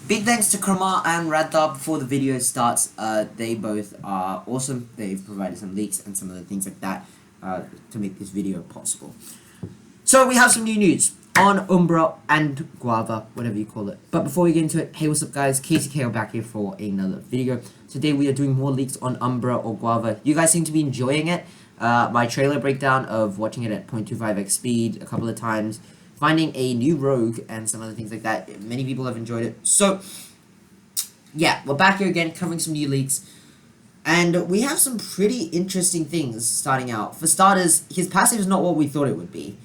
Big thanks to Krama and Radar before the video starts. They both are awesome. They've provided some leaks and some of the things like that to make this video possible. So we have some new news on Umbra and Guava, whatever you call it. But before we get into it, hey, what's up guys? KCKL back here for another video. Today we are doing more leaks on Umbra or Guava. You guys seem to be enjoying it. My trailer breakdown of watching it at 0.25x speed a couple of times, finding a new rogue and some other things like that. Many people have enjoyed it. So, yeah, we're back here again covering some new leaks. And we have some pretty interesting things starting out. For starters, his passive is not what we thought it would be.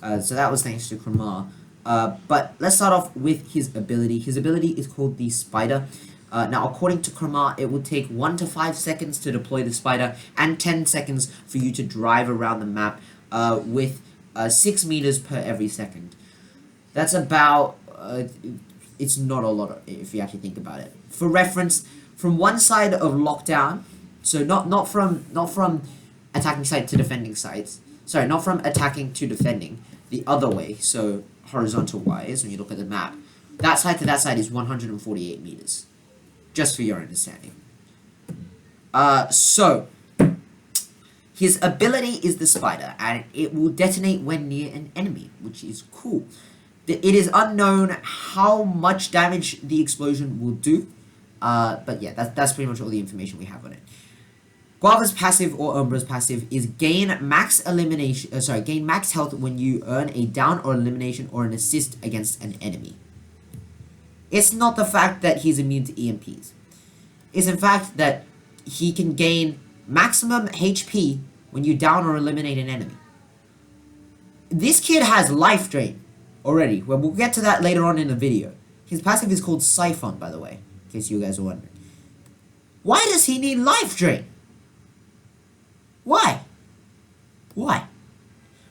So that was thanks to Kramar. But let's start off with his ability. His ability is called the Spider. Now, according to Kramar, it will take 1 to 5 seconds to deploy the Spider and 10 seconds for you to drive around the map with 6 meters per every second. That's about... it's not a lot if you actually think about it. For reference, from one side of lockdown, so not from attacking site to defending sites. Sorry, not from attacking to defending. The other way, so horizontal wise, when you look at the map, that side to that side is 148 meters. Just for your understanding. So his ability is the Spider, and it will detonate when near an enemy, which is cool. It is unknown how much damage the explosion will do, but yeah, that's pretty much all the information we have on it. Guava's passive or Umbra's passive is gain max health when you earn a down or elimination or an assist against an enemy. It's not the fact that he's immune to EMPs. It's in fact that he can gain maximum HP when you down or eliminate an enemy. This kid has life drain already. Well, we'll get to that later on in the video. His passive is called Siphon, by the way, in case you guys are wondering. Why does he need life drain? Why? Why?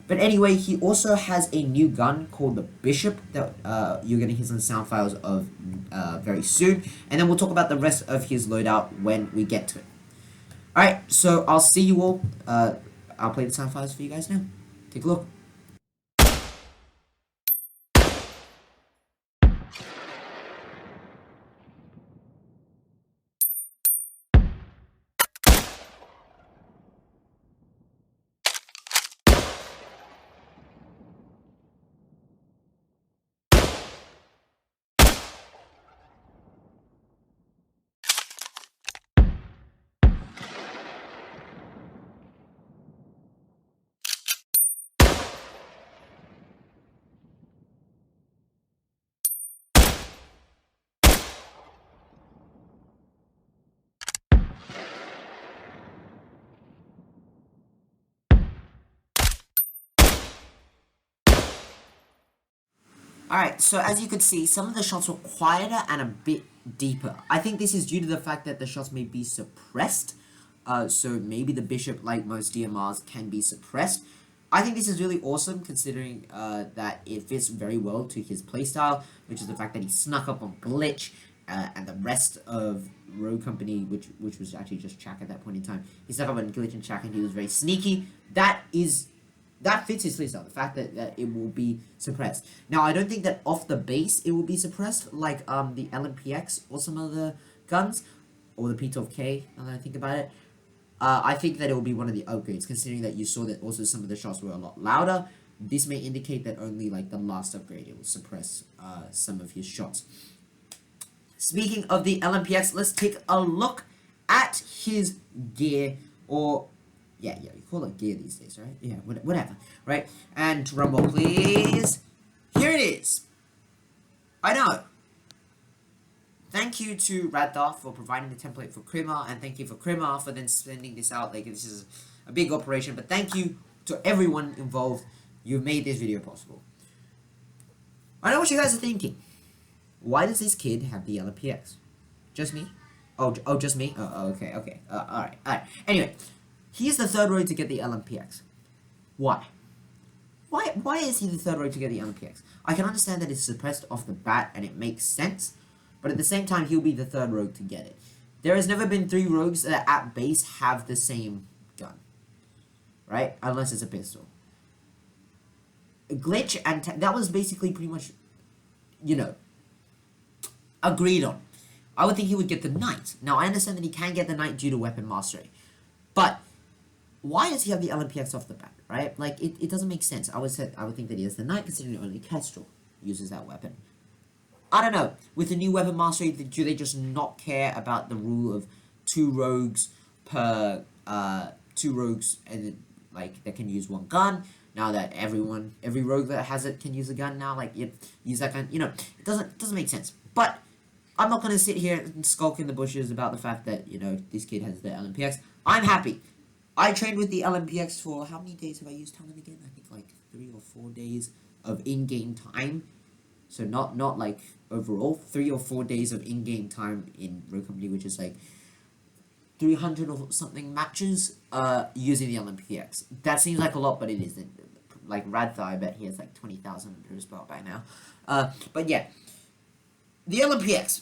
But anyway, he also has a new gun called the Bishop that you're going to hear some sound files of very soon. And then we'll talk about the rest of his loadout when we get to it. Alright, so I'll see you all. I'll play the sound files for you guys now. Take a look. Alright, so as you can see, some of the shots were quieter and a bit deeper. I think this is due to the fact that the shots may be suppressed. So maybe the Bishop, like most DMRs, can be suppressed. I think this is really awesome, considering that it fits very well to his playstyle, which is the fact that he snuck up on Glitch, and the rest of Rogue Company, which was actually just Chak at that point in time. He snuck up on Glitch and Chak, and he was very sneaky. That fits his playstyle, the fact that it will be suppressed. Now, I don't think that off the base it will be suppressed, like the LMPX or some other guns, or the P12K, now that I think about it. I think that it will be one of the upgrades, considering that you saw that also some of the shots were a lot louder. This may indicate that only like the last upgrade, it will suppress some of his shots. Speaking of the LMPX, let's take a look at his gear, or... Yeah, you call it gear these days, right? Yeah, whatever, right? And rumble, please. Here it is. I know. Thank you to Radar for providing the template for Krima, and thank you for Krima for then sending this out. Like, this is a big operation, but thank you to everyone involved. You've made this video possible. I know what you guys are thinking. Why does this kid have the LPX? Just me? Oh, just me? Oh, okay. Alright. Anyway. He is the third rogue to get the LMPX. Why? Why is he the third rogue to get the LMPX? I can understand that it's suppressed off the bat and it makes sense, but at the same time, he'll be the third rogue to get it. There has never been 3 rogues that at base have the same gun. Right? Unless it's a pistol. Glitch and... that was basically pretty much, you know, agreed on. I would think he would get the knight. Now, I understand that he can get the knight due to weapon mastery. But why does he have the LMPX off the bat, right? Like, it doesn't make sense. I would think that he has the knight, considering only Kestrel uses that weapon. I don't know. With the new weapon mastery, do they just not care about the rule of two rogues per, and, like, that can use one gun? Now that every rogue that has it can use a gun now, like, use that gun, it doesn't make sense. But I'm not going to sit here and skulk in the bushes about the fact that, this kid has the LMPX. I'm happy. I trained with the LMPX for, how many days have I used talent again? I think like 3 or 4 days of in-game time. So not like overall, 3 or 4 days of in-game time in Rogue Company, which is like 300 or something matches using the LMPX. That seems like a lot, but it isn't. Like Radtha, I bet he has like 20,000 under his belt by now. But yeah, the LMPX.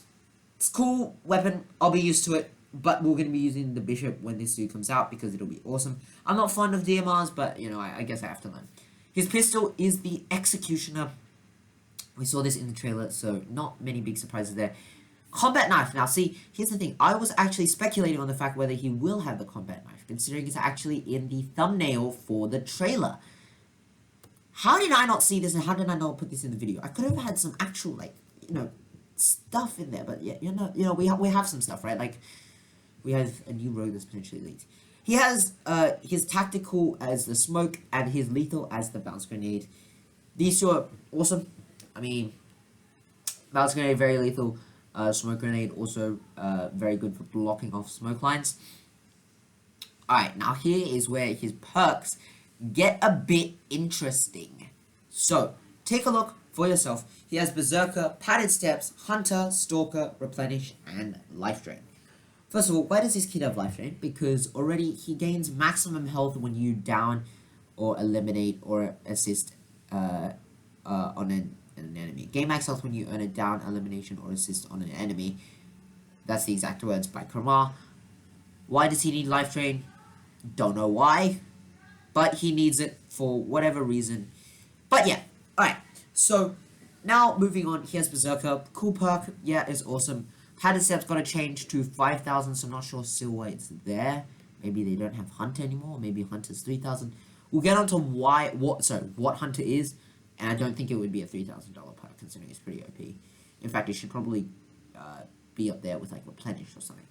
It's a cool weapon. I'll be used to it. But we're going to be using the Bishop when this dude comes out because it'll be awesome. I'm not fond of DMRs, but, I guess I have to learn. His pistol is the Executioner. We saw this in the trailer, so not many big surprises there. Combat Knife. Now, see, here's the thing. I was actually speculating on the fact whether he will have the Combat Knife, considering it's actually in the thumbnail for the trailer. How did I not see this, and how did I not put this in the video? I could have had some actual, like, stuff in there, but, yeah, we have some stuff, right? Like, we have a new rogue that's potentially elite. He has his tactical as the smoke and his lethal as the bounce grenade. These two are awesome. I mean, bounce grenade very lethal. Smoke grenade also very good for blocking off smoke lines. Alright, now here is where his perks get a bit interesting. So, take a look for yourself. He has Berserker, Padded Steps, Hunter, Stalker, Replenish, and Life Drain. First of all, why does this kid have Life Drain? Because already he gains maximum health when you down or eliminate or assist on an enemy. Gain max health when you earn a down, elimination, or assist on an enemy. That's the exact words by Kramar. Why does he need Life Drain? Don't know why. But he needs it for whatever reason. But yeah, alright. So, now moving on, he has Berserker. Cool perk, yeah, it's awesome. Padded Steps got to change to 5,000, so I'm not sure still why it's there. Maybe they don't have Hunter anymore. Maybe Hunter's 3,000. We'll get on to what Hunter is, and I don't think it would be a $3,000 perk, considering it's pretty OP. In fact, it should probably be up there with, like, Replenish or something.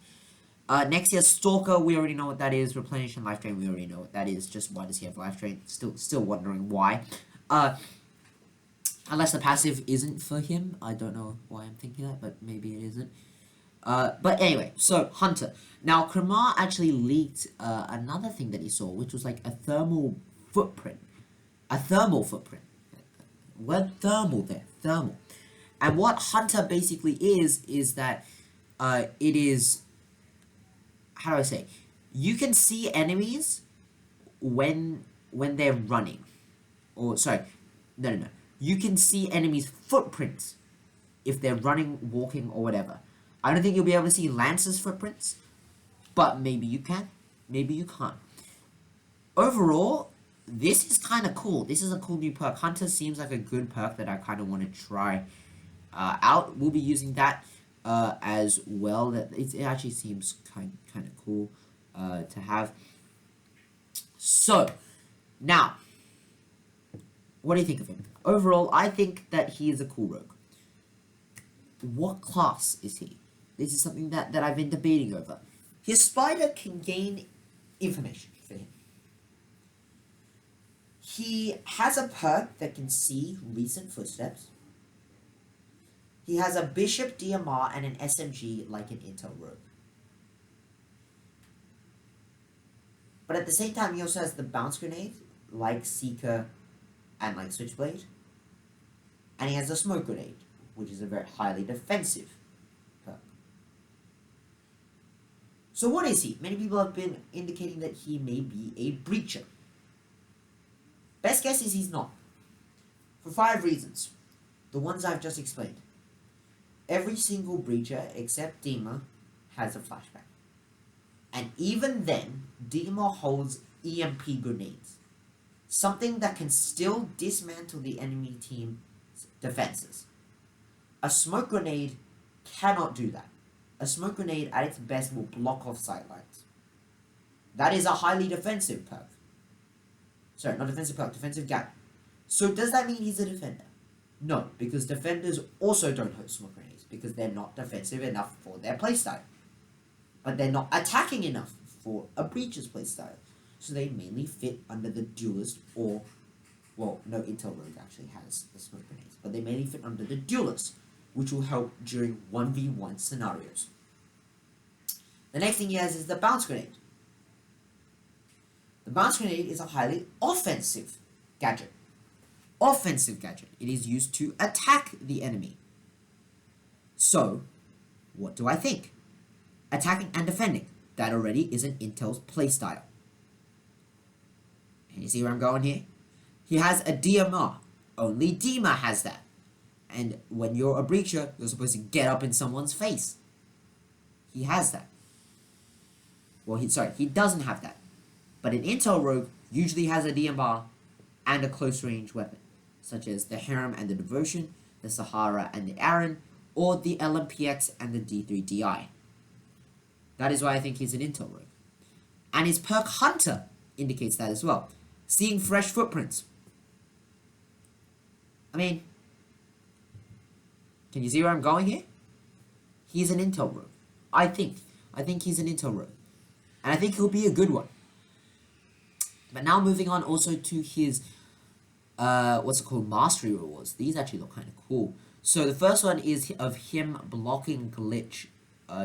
Next, he has Stalker. We already know what that is. Replenish and Life Drain, we already know what that is. Just why does he have Life Drain? Still wondering why. Unless the passive isn't for him. I don't know why I'm thinking that, but maybe it isn't. But anyway, so, Hunter. Now, Kramar actually leaked another thing that he saw, which was like a thermal footprint. A thermal footprint. Word thermal there. Thermal. And what Hunter basically is that it is... How do I say? You can see enemies when they're running. Or, sorry. No. You can see enemies' footprints if they're running, walking, or whatever. I don't think you'll be able to see Lance's footprints, but maybe you can, maybe you can't. Overall, this is kind of cool. This is a cool new perk. Hunter seems like a good perk that I kind of want to try out. We'll be using that as well. That it actually seems kind of cool to have. So, now, what do you think of him? Overall, I think that he is a cool rogue. What class is he? This is something that I've been debating over. His spider can gain information for him. He has a perk that can see recent footsteps. He has a Bishop DMR and an SMG like an Intel rogue. But at the same time, he also has the bounce grenade like Seeker and like Switchblade. And he has a smoke grenade, which is a very highly defensive perk. So what is he? Many people have been indicating that he may be a breacher. Best guess is he's not. For 5 reasons. The ones I've just explained. Every single breacher except Dima has a flashback. And even then, Dima holds EMP grenades. Something that can still dismantle the enemy team's defenses. A smoke grenade cannot do that. A smoke grenade at its best will block off sightlines. That is a highly defensive perk. Sorry, not defensive perk, defensive gadget. So does that mean he's a defender? No, because defenders also don't hurt smoke grenades, because they're not defensive enough for their playstyle. But they're not attacking enough for a breacher's playstyle. So they mainly fit under the duelist or, well, no, Intel Rogue actually has the smoke grenades, but they mainly fit under the duelist, which will help during 1v1 scenarios. The next thing he has is the bounce grenade. The bounce grenade is a highly offensive gadget. Offensive gadget. It is used to attack the enemy. So, what do I think? Attacking and defending. That already is an Intel's playstyle. And you see where I'm going here? He has a DMR. Only DMR has that. And when you're a breacher, you're supposed to get up in someone's face. He has that. Well, he doesn't have that. But an Intel Rogue usually has a DMR and a close range weapon, such as the Harem and the Devotion, the Sahara and the Aaron, or the LMPX and the D3DI. That is why I think he's an Intel Rogue. And his perk Hunter indicates that as well. Seeing fresh footprints. I mean, can you see where I'm going here? He's an Intel Rogue. I think he's an Intel Rogue. And I think he'll be a good one. But now moving on also to his, mastery rewards. These actually look kind of cool. So the first one is of him blocking glitch,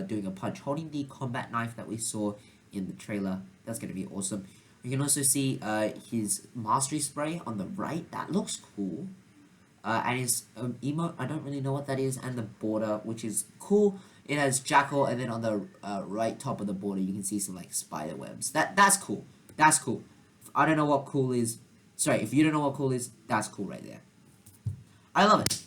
doing a punch, holding the combat knife that we saw in the trailer. That's going to be awesome. You can also see his mastery spray on the right. That looks cool. And his emote, I don't really know what that is. And the border, which is cool. It has Jackal, and then on the right top of the border, you can see some like spider webs. That's cool. That's cool. I don't know what cool is. Sorry, if you don't know what cool is, that's cool right there. I love it.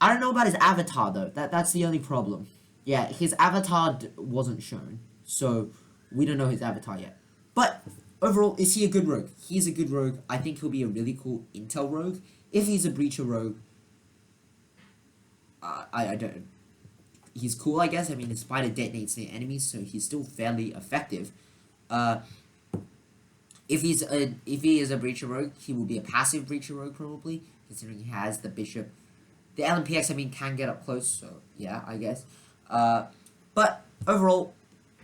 I don't know about his avatar though. That's the only problem. Yeah, his avatar wasn't shown, so we don't know his avatar yet. But overall, is he a good rogue? He's a good rogue. I think he'll be a really cool Intel rogue. If he's a breacher rogue, I don't. He's cool, I guess. I mean, his spider detonates near enemies, so he's still fairly effective. If he is a breacher rogue, he will be a passive breacher rogue probably, considering he has the bishop. The LMPX, I mean, can get up close, so yeah, I guess. But overall,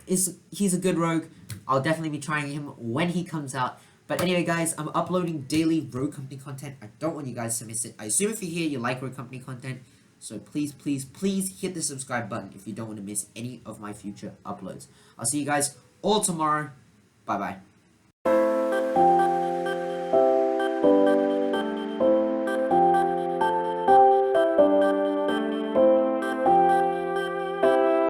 he's a good rogue. I'll definitely be trying him when he comes out. But anyway, guys, I'm uploading daily Rogue Company content. I don't want you guys to miss it. I assume if you're here, you like Rogue Company content. So please, please, please hit the subscribe button if you don't want to miss any of my future uploads. I'll see you guys all tomorrow. Bye-bye.